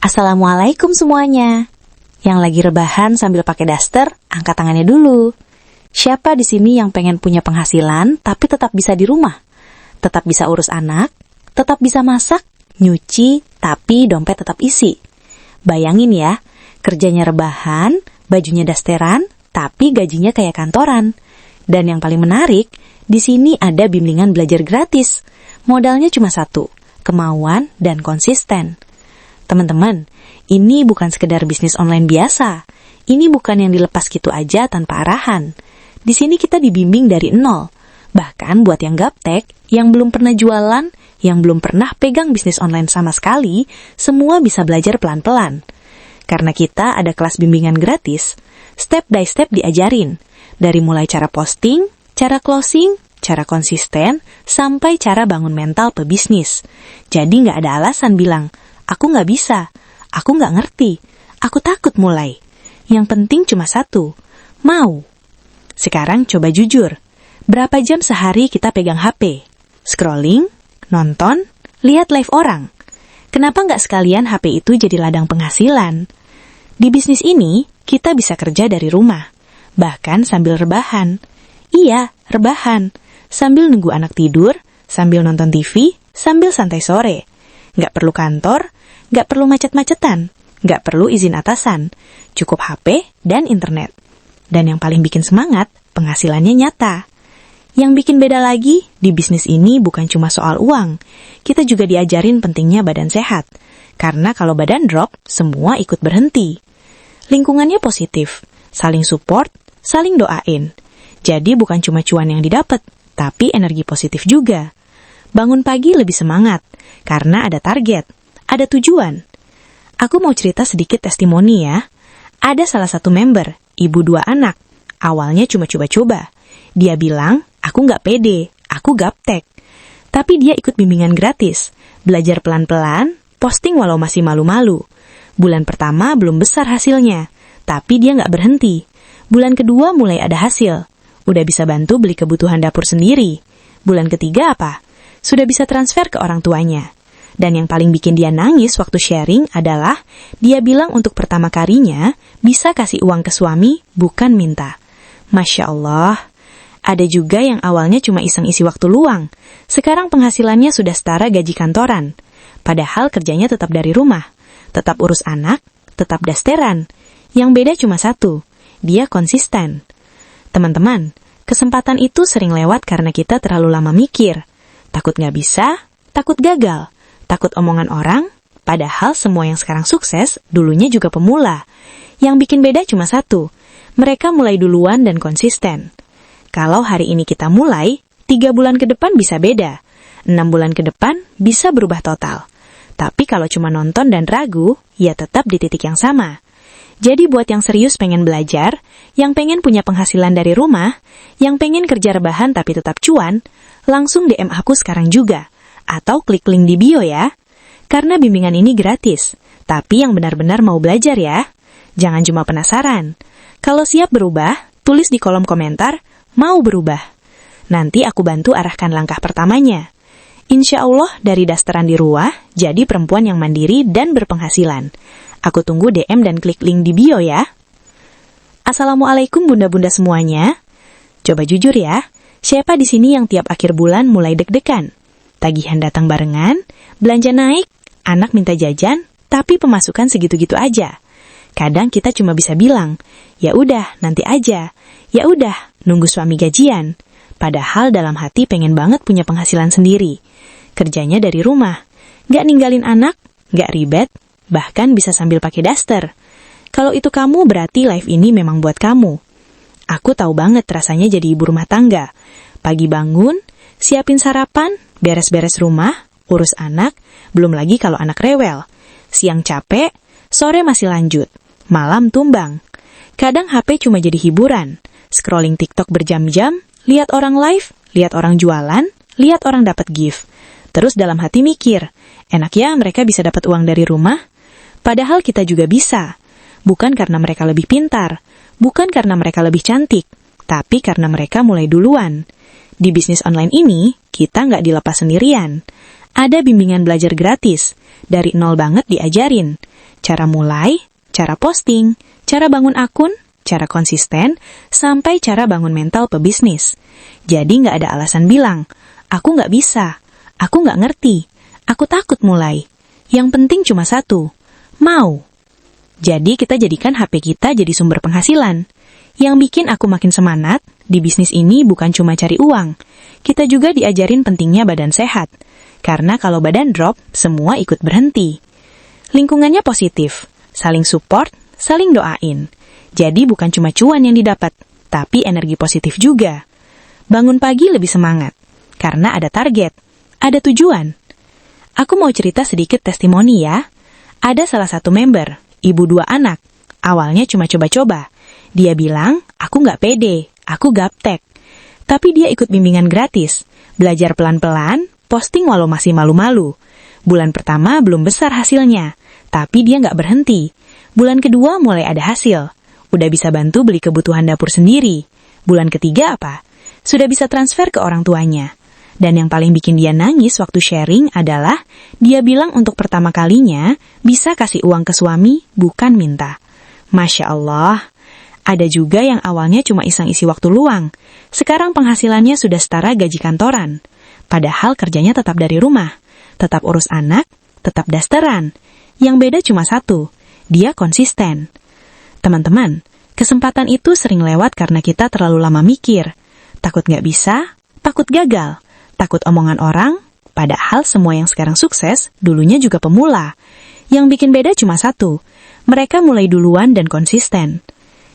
Assalamualaikum semuanya. Yang lagi rebahan sambil pakai daster, angkat tangannya dulu. Siapa di sini yang pengen punya penghasilan tapi tetap bisa di rumah? Tetap bisa urus anak, tetap bisa masak, nyuci, tapi dompet tetap isi. Bayangin ya, kerjanya rebahan, bajunya dasteran, tapi gajinya kayak kantoran. Dan yang paling menarik, di sini ada bimbingan belajar gratis. Modalnya cuma satu, kemauan dan konsisten. Teman-teman, ini bukan sekedar bisnis online biasa. Ini bukan yang dilepas gitu aja tanpa arahan. Di sini kita dibimbing dari nol. Bahkan buat yang gaptek, yang belum pernah jualan, yang belum pernah pegang bisnis online sama sekali, semua bisa belajar pelan-pelan. Karena kita ada kelas bimbingan gratis, step by step diajarin. Dari mulai cara posting, cara closing, cara konsisten, sampai cara bangun mental pebisnis. Jadi nggak ada alasan bilang, aku nggak bisa, aku nggak ngerti, aku takut mulai. Yang penting cuma satu, mau. Sekarang coba jujur, berapa jam sehari kita pegang HP? Scrolling, nonton, lihat live orang. Kenapa nggak sekalian HP itu jadi ladang penghasilan? Di bisnis ini, kita bisa kerja dari rumah, bahkan sambil rebahan. Iya, rebahan. Sambil nunggu anak tidur, sambil nonton TV, sambil santai sore. Nggak perlu kantor, nggak perlu macet-macetan, nggak perlu izin atasan, cukup HP dan internet. Dan yang paling bikin semangat, penghasilannya nyata. Yang bikin beda lagi, di bisnis ini bukan cuma soal uang, kita juga diajarin pentingnya badan sehat. Karena kalau badan drop, semua ikut berhenti. Lingkungannya positif, saling support, saling doain. Jadi bukan cuma cuan yang didapat, tapi energi positif juga. Bangun pagi lebih semangat, karena ada target, ada tujuan. Aku mau cerita sedikit testimoni ya. Ada salah satu member, ibu 2 anak. Awalnya cuma coba-coba. Dia bilang, aku nggak pede, aku gaptek. Tapi dia ikut bimbingan gratis, belajar pelan-pelan, posting walau masih malu-malu. Bulan pertama belum besar hasilnya, tapi dia nggak berhenti. Bulan kedua mulai ada hasil. Udah bisa bantu beli kebutuhan dapur sendiri. Bulan ketiga apa? Sudah bisa transfer ke orang tuanya. Dan yang paling bikin dia nangis waktu sharing adalah dia bilang untuk pertama kalinya bisa kasih uang ke suami, bukan minta. Masya Allah. Ada juga yang awalnya cuma iseng isi waktu luang. Sekarang penghasilannya sudah setara gaji kantoran. Padahal kerjanya tetap dari rumah. Tetap urus anak, tetap dasteran. Yang beda cuma satu, dia konsisten. Teman-teman, kesempatan itu sering lewat karena kita terlalu lama mikir. Takut nggak bisa, takut gagal, takut omongan orang, padahal semua yang sekarang sukses dulunya juga pemula. Yang bikin beda cuma satu, mereka mulai duluan dan konsisten. Kalau hari ini kita mulai, 3 bulan ke depan bisa beda, 6 bulan ke depan bisa berubah total. Tapi kalau cuma nonton dan ragu, ya tetap di titik yang sama. Jadi buat yang serius pengen belajar, yang pengen punya penghasilan dari rumah, yang pengen kerja rebahan tapi tetap cuan, langsung DM aku sekarang juga. Atau klik link di bio ya. Karena bimbingan ini gratis, tapi yang benar-benar mau belajar ya. Jangan cuma penasaran. Kalau siap berubah, tulis di kolom komentar, mau berubah. Nanti aku bantu arahkan langkah pertamanya. Insya Allah dari dasteran di rumah, jadi perempuan yang mandiri dan berpenghasilan. Aku tunggu DM dan klik link di bio ya. Assalamualaikum bunda-bunda semuanya. Coba jujur ya, siapa di sini yang tiap akhir bulan mulai deg-degan? Tagihan datang barengan, belanja naik, anak minta jajan, tapi pemasukan segitu-gitu aja. Kadang kita cuma bisa bilang, ya udah nanti aja, ya udah nunggu suami gajian. Padahal dalam hati pengen banget punya penghasilan sendiri. Kerjanya dari rumah, nggak ninggalin anak, nggak ribet, bahkan bisa sambil pakai daster. Kalau itu kamu berarti live ini memang buat kamu. Aku tahu banget rasanya jadi ibu rumah tangga. Pagi bangun, siapin sarapan, beres-beres rumah, urus anak, belum lagi kalau anak rewel. Siang capek, sore masih lanjut, malam tumbang. Kadang HP cuma jadi hiburan. Scrolling TikTok berjam-jam, lihat orang live, lihat orang jualan, lihat orang dapat gift. Terus dalam hati mikir, enak ya mereka bisa dapat uang dari rumah? Padahal kita juga bisa. Bukan karena mereka lebih pintar, bukan karena mereka lebih cantik, tapi karena mereka mulai duluan. Di bisnis online ini, kita nggak dilepas sendirian. Ada bimbingan belajar gratis, dari nol banget diajarin. Cara mulai, cara posting, cara bangun akun, cara konsisten, sampai cara bangun mental pebisnis. Jadi nggak ada alasan bilang, aku nggak bisa, aku nggak ngerti, aku takut mulai. Yang penting cuma satu, mau. Jadi kita jadikan HP kita jadi sumber penghasilan. Yang bikin aku makin semangat, di bisnis ini bukan cuma cari uang. Kita juga diajarin pentingnya badan sehat. Karena kalau badan drop, semua ikut berhenti. Lingkungannya positif, saling support, saling doain. Jadi bukan cuma cuan yang didapat, tapi energi positif juga. Bangun pagi lebih semangat, karena ada target, ada tujuan. Aku mau cerita sedikit testimoni ya. Ada salah satu member, ibu 2 anak. Awalnya cuma coba-coba. Dia bilang, aku nggak pede, aku gaptek. Tapi dia ikut bimbingan gratis, belajar pelan-pelan, posting walau masih malu-malu. Bulan pertama belum besar hasilnya, tapi dia nggak berhenti. Bulan kedua mulai ada hasil, udah bisa bantu beli kebutuhan dapur sendiri. Bulan ketiga apa? Sudah bisa transfer ke orang tuanya. Dan yang paling bikin dia nangis waktu sharing adalah, dia bilang untuk pertama kalinya bisa kasih uang ke suami, bukan minta. Masya Allah. Ada juga yang awalnya cuma iseng isi waktu luang. Sekarang penghasilannya sudah setara gaji kantoran. Padahal kerjanya tetap dari rumah. Tetap urus anak, tetap dasteran. Yang beda cuma satu, dia konsisten. Teman-teman, kesempatan itu sering lewat karena kita terlalu lama mikir. Takut nggak bisa, takut gagal, takut omongan orang. Padahal semua yang sekarang sukses, dulunya juga pemula. Yang bikin beda cuma satu, mereka mulai duluan dan konsisten.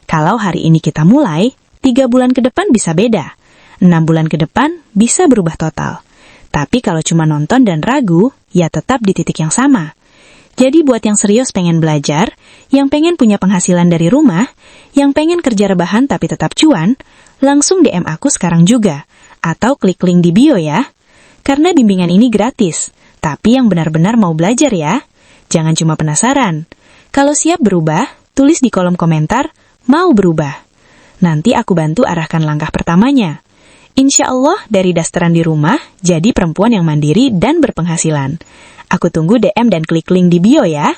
Kalau hari ini kita mulai, 3 bulan ke depan bisa beda. 6 bulan ke depan bisa berubah total. Tapi kalau cuma nonton dan ragu, ya tetap di titik yang sama. Jadi buat yang serius pengen belajar, yang pengen punya penghasilan dari rumah, yang pengen kerja rebahan tapi tetap cuan, langsung DM aku sekarang juga. Atau klik link di bio ya. Karena bimbingan ini gratis, tapi yang benar-benar mau belajar ya. Jangan cuma penasaran. Kalau siap berubah, tulis di kolom komentar, mau berubah. Nanti aku bantu arahkan langkah pertamanya. Insya Allah dari dasteran di rumah, jadi perempuan yang mandiri dan berpenghasilan. Aku tunggu DM dan klik link di bio ya.